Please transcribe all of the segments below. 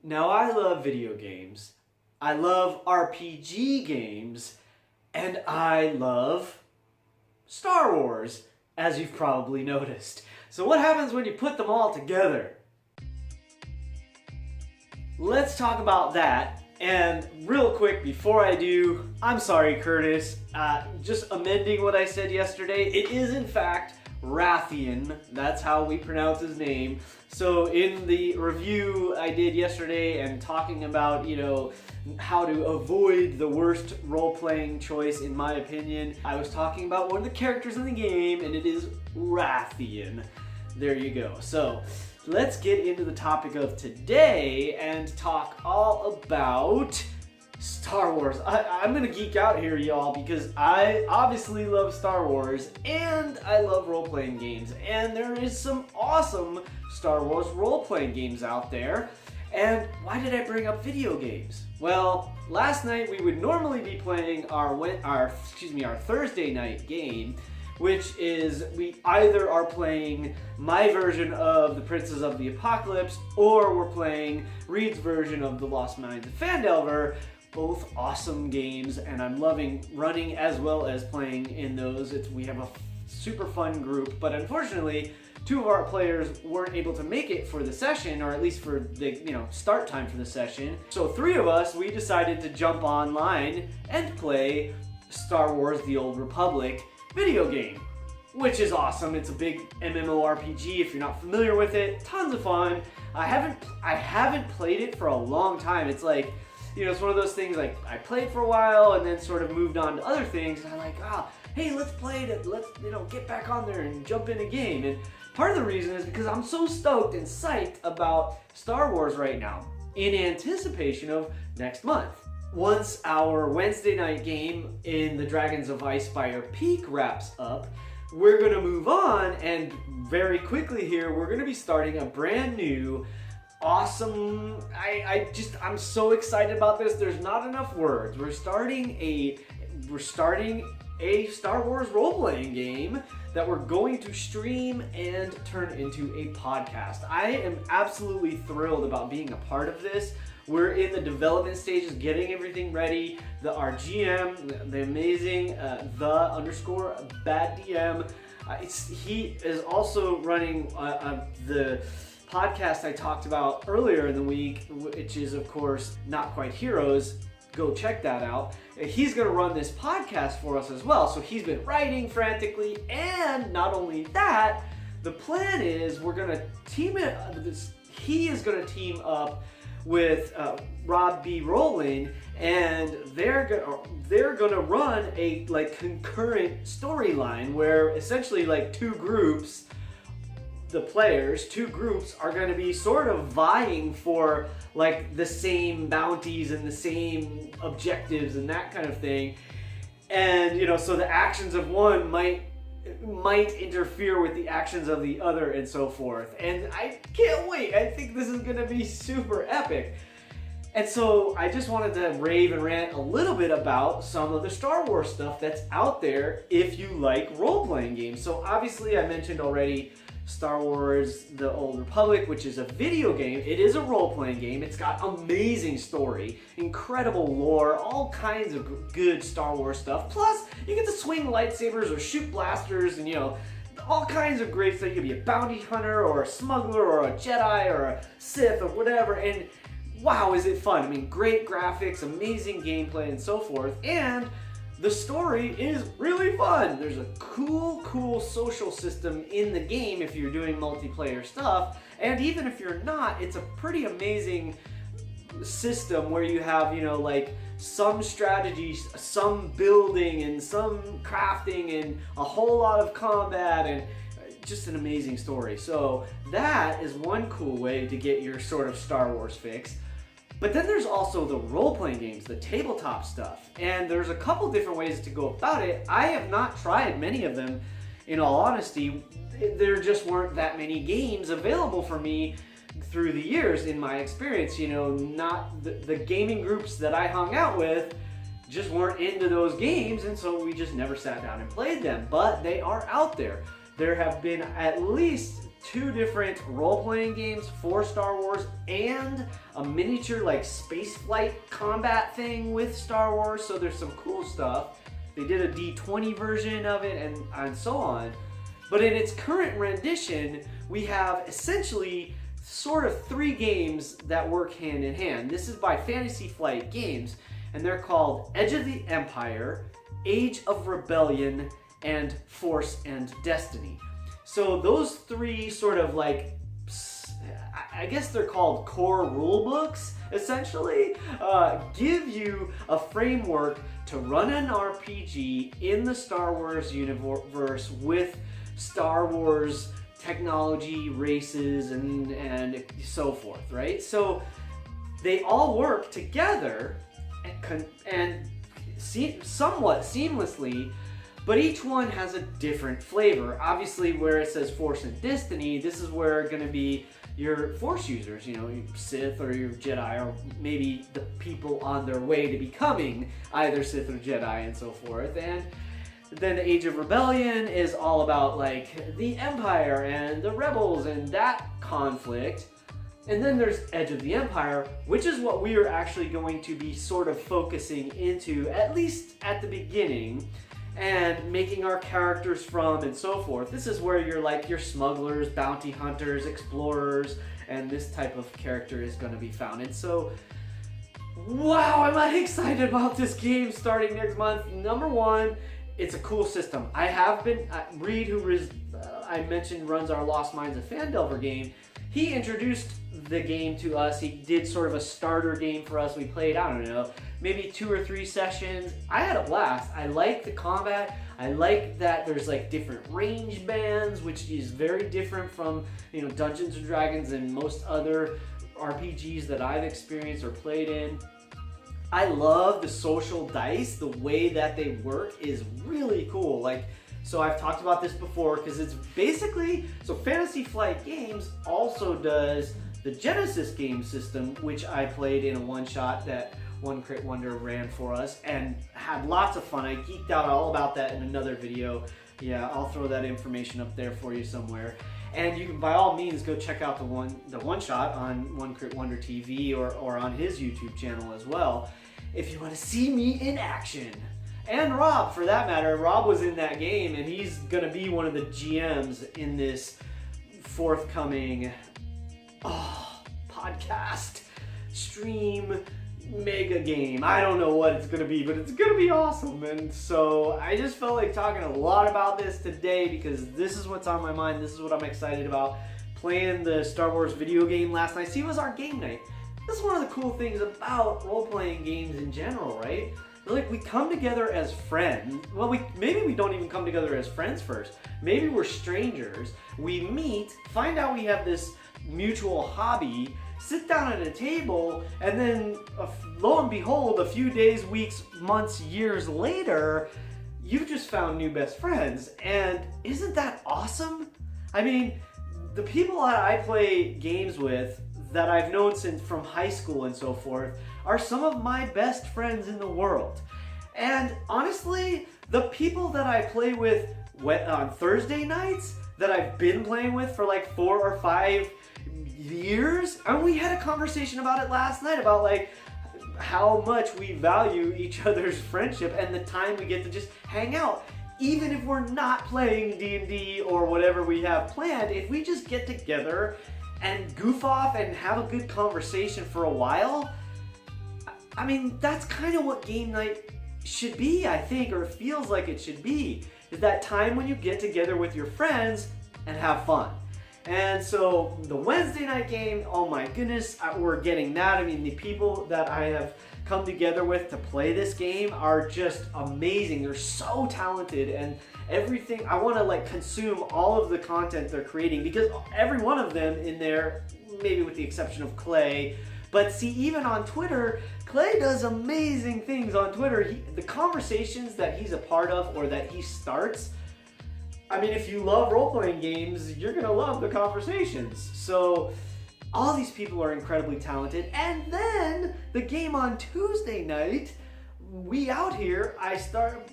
Now, I love video games, I love RPG games, and I love Star Wars, as you've probably noticed. So what happens when you put them all together? Let's talk about that. And real quick, before I do, I'm sorry, Curtis. Just amending what I said yesterday. It is, in fact, Rathian. That's how we pronounce his name. So in the review I did yesterday and talking about, how to avoid the worst role-playing choice in my opinion, I was talking about one of the characters in the game, and it is Rathian. There you go. So let's get into the topic of today and talk all about Star Wars. I'm gonna geek out here, y'all, because I obviously love Star Wars and I love role-playing games, and there is some awesome Star Wars role-playing games out there. And why did I bring up video games? Well, last night we would normally be playing our Thursday night game, which is we either are playing my version of the Princes of the Apocalypse or we're playing Reed's version of the Lost Mines of Phandelver. Both awesome games, and I'm loving running as well as playing in those. We have a super fun group, but unfortunately, two of our players weren't able to make it for the session, or at least for the start time for the session. So three of us, we decided to jump online and play Star Wars: The Old Republic video game, which is awesome. It's a big MMORPG. If you're not familiar with it, tons of fun. I haven't played it for a long time. It's like, it's one of those things like I played for a while and then sort of moved on to other things, and I'm like, hey, let's play it. Let's get back on there and jump in a game. And part of the reason is because I'm so stoked and psyched about Star Wars right now in anticipation of next month. Once our Wednesday night game in the Dragons of Icespire Peak wraps up, we're going to move on, and very quickly here, we're going to be starting a brand new, awesome, I'm so excited about this. There's not enough words. We're starting a Star Wars role-playing game that we're going to stream and turn into a podcast. I am absolutely thrilled about being a part of this. We're in the development stages, getting everything ready. Our GM, the amazing _BadDM, he is also running the podcast I talked about earlier in the week, which is, of course, Not Quite Heroes. Go check that out. He's going to run this podcast for us as well. So he's been writing frantically, and not only that, the plan is we're going to team it. He is going to team up with Rob B. Rowling, and they're gonna run a concurrent storyline where essentially two groups, two groups are going to be sort of vying for the same bounties and the same objectives and that kind of thing. And so the actions of one might interfere with the actions of the other and so forth. And I can't wait. I think this is going to be super epic. And so I just wanted to rave and rant a little bit about some of the Star Wars stuff that's out there if you like role-playing games. So obviously I mentioned already Star Wars: The Old Republic, which is a video game. It is a role-playing game. It's got amazing story, incredible lore, all kinds of good Star Wars stuff. Plus, you get to swing lightsabers or shoot blasters and, all kinds of great stuff. You could be a bounty hunter or a smuggler or a Jedi or a Sith or whatever. And wow, is it fun. I mean, great graphics, amazing gameplay, and so forth. And the story is really fun. There's a cool social system in the game if you're doing multiplayer stuff. And even if you're not, it's a pretty amazing system where you have, some strategies, some building, and some crafting, and a whole lot of combat, and just an amazing story. So that is one cool way to get your sort of Star Wars fix. But then there's also the role-playing games, the tabletop stuff, and there's a couple different ways to go about it. I have not tried many of them, in all honesty. There just weren't that many games available for me through the years in my experience. Not the gaming groups that I hung out with just weren't into those games, and so we just never sat down and played them. But they are out there. There have been at least 2 different role-playing games for Star Wars and a miniature like space flight combat thing with Star Wars, so there's some cool stuff. They did a D20 version of it and so on. But in its current rendition, we have essentially sort of 3 games that work hand in hand. This is by Fantasy Flight Games, and they're called Edge of the Empire, Age of Rebellion, and Force and Destiny. So those 3 sort of like, I guess they're called core rule books, essentially, give you a framework to run an RPG in the Star Wars universe with Star Wars technology, races, and so forth, right? So they all work together and somewhat seamlessly, but each one has a different flavor. Obviously, where it says Force and Destiny, this is where going to be your Force users, you know, your Sith or your Jedi, or maybe the people on their way to becoming either Sith or Jedi and so forth. And then Age of Rebellion is all about like the Empire and the Rebels and that conflict. And then there's Edge of the Empire, which is what we are actually going to be sort of focusing into, at least at the beginning, and making our characters from and so forth. This is where you're like your smugglers, bounty hunters, explorers, and this type of character is going to be found. And so, wow, am I excited about this game starting next month. Number one, it's a cool system. I have been, Reed, who I mentioned runs our Lost Minds of Fandelver game, he introduced the game to us. He did sort of a starter game for us. We played, I don't know, maybe 2 or 3 sessions. I had a blast. I like the combat. I like that there's like different range bands, which is very different from, you know, Dungeons and Dragons and most other RPGs that I've experienced or played in. I love the social dice. The way that they work is really cool. Like, so I've talked about this before because it's basically, so Fantasy Flight Games also does the Genesis game system, which I played in a one-shot that One Crit Wonder ran for us and had lots of fun. I geeked out all about that in another video. Yeah, I'll throw that information up there for you somewhere. And you can, by all means, go check out the one-shot on One Crit Wonder TV or on his YouTube channel as well, if you want to see me in action. And Rob, for that matter. Rob was in that game, and he's going to be one of the GMs in this forthcoming podcast, stream, mega game. I don't know what it's going to be, but it's going to be awesome. And so I just felt like talking a lot about this today because this is what's on my mind. This is what I'm excited about. Playing the Star Wars video game last night. See, it was our game night. This is one of the cool things about role-playing games in general, right? Like, we come together as friends. Well, maybe we don't even come together as friends first. Maybe we're strangers. We meet, find out we have this mutual hobby, sit down at a table, and then lo and behold, a few days, weeks, months, years later, you've just found new best friends. And isn't that awesome? I mean, the people that I play games with that I've known since from high school and so forth are some of my best friends in the world. And honestly, the people that I play with on Thursday nights that I've been playing with for like 4 or 5 years, and we had a conversation about it last night about like how much we value each other's friendship and the time we get to just hang out. Even if we're not playing D&D or whatever we have planned, if we just get together and goof off and have a good conversation for a while, I mean, that's kind of what game night should be, I think, or it feels like it should be, is that time when you get together with your friends and have fun. And so the Wednesday night game, oh my goodness, we're getting that. I mean, the people that I have come together with to play this game are just amazing. They're so talented, and everything, I want to like consume all of the content they're creating, because every one of them in there, maybe with the exception of Clay, but see, even on Twitter, Clay does amazing things on Twitter. The conversations that he's a part of or that he starts, I mean, if you love role-playing games, you're going to love the conversations. So all these people are incredibly talented. And then the game on Tuesday night, we started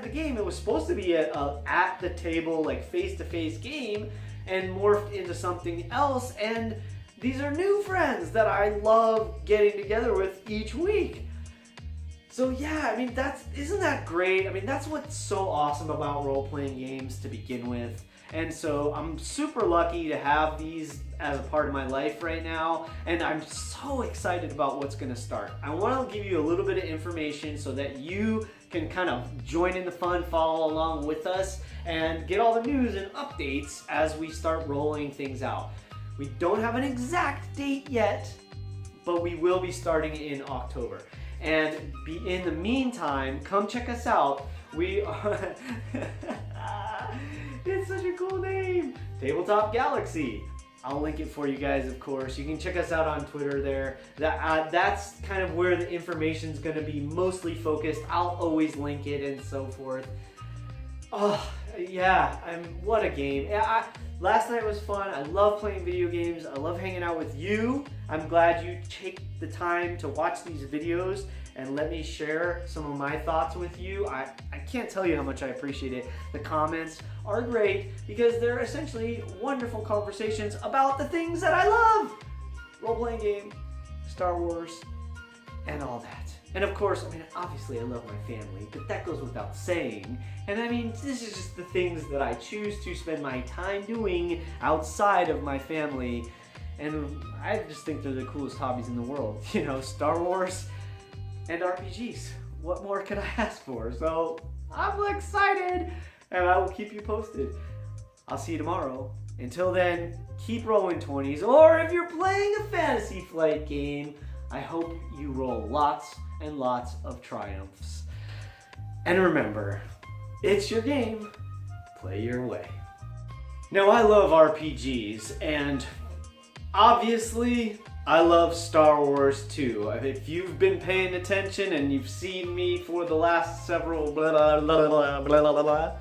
the game. It was supposed to be at the table, like face-to-face game. and morphed into something else, and these are new friends that I love getting together with each week. So yeah, I mean, isn't that great? I mean, that's what's so awesome about role-playing games to begin with. And so I'm super lucky to have these as a part of my life right now, and I'm so excited about what's gonna start. I wanna give you a little bit of information so that you can kind of join in the fun, follow along with us, and get all the news and updates as we start rolling things out. We don't have an exact date yet, but we will be starting in October. And in the meantime, come check us out. We are, it's such a cool name, Tabletop Galaxy. I'll link it for you guys, of course. You can check us out on Twitter there. That's kind of where the information's gonna be mostly focused. I'll always link it and so forth. Oh, yeah, what a game. Last night was fun. I love playing video games. I love hanging out with you. I'm glad you take the time to watch these videos and let me share some of my thoughts with you. I can't tell you how much I appreciate it. The comments are great because they're essentially wonderful conversations about the things that I love. Role-playing game, Star Wars, and all that. And of course, I mean, obviously I love my family, but that goes without saying. And I mean, this is just the things that I choose to spend my time doing outside of my family. And I just think they're the coolest hobbies in the world. You know, Star Wars and RPGs. What more could I ask for? So I'm excited, and I will keep you posted. I'll see you tomorrow. Until then, keep rolling 20s, or if you're playing a Fantasy Flight game, I hope you roll lots and lots of triumphs. And remember, it's your game, play your way. Now, I love RPGs, and obviously, I love Star Wars too. If you've been paying attention and you've seen me for the last several blah blah blah blah blah blah blah,